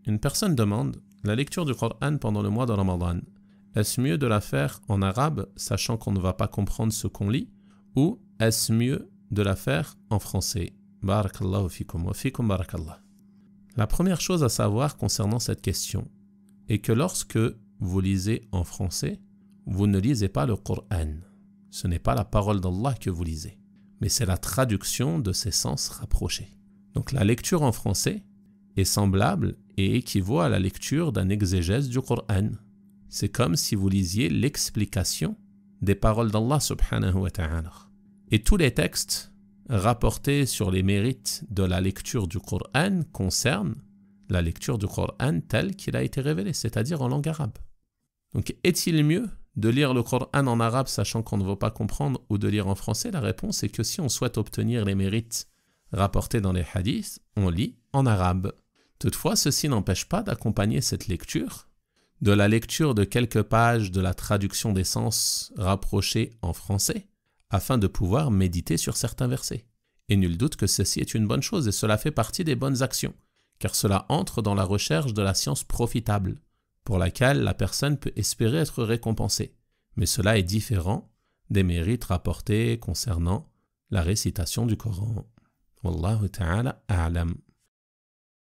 Une personne demande la lecture du Coran pendant le mois de Ramadan. Est-ce mieux de la faire en arabe, sachant qu'on ne va pas comprendre ce qu'on lit, ou est-ce mieux de la faire en français? Barakallahu fikum wa fikum barakallah. La première chose à savoir concernant cette question est que lorsque vous lisez en français, vous ne lisez pas le Coran. Ce n'est pas la parole d'Allah que vous lisez, mais c'est la traduction de ses sens rapprochés. Donc la lecture en français est semblable et équivaut à la lecture d'un exégèse du Coran. C'est comme si vous lisiez l'explication des paroles d'Allah subhanahu wa ta'ala. Et tous les textes rapportés sur les mérites de la lecture du Coran concernent la lecture du Coran tel qu'il a été révélé, c'est-à-dire en langue arabe. Donc est-il mieux de lire le Coran en arabe sachant qu'on ne veut pas comprendre ou de lire en français? La réponse est que si on souhaite obtenir les mérites rapportés dans les hadiths, on lit en arabe. Toutefois, ceci n'empêche pas d'accompagner cette lecture de la lecture de quelques pages de la traduction des sens rapprochés en français afin de pouvoir méditer sur certains versets. Et nul doute que ceci est une bonne chose et cela fait partie des bonnes actions, car cela entre dans la recherche de la science profitable, pour laquelle la personne peut espérer être récompensée. Mais cela est différent des mérites rapportés concernant la récitation du Coran. Wallahu ta'ala a'lam.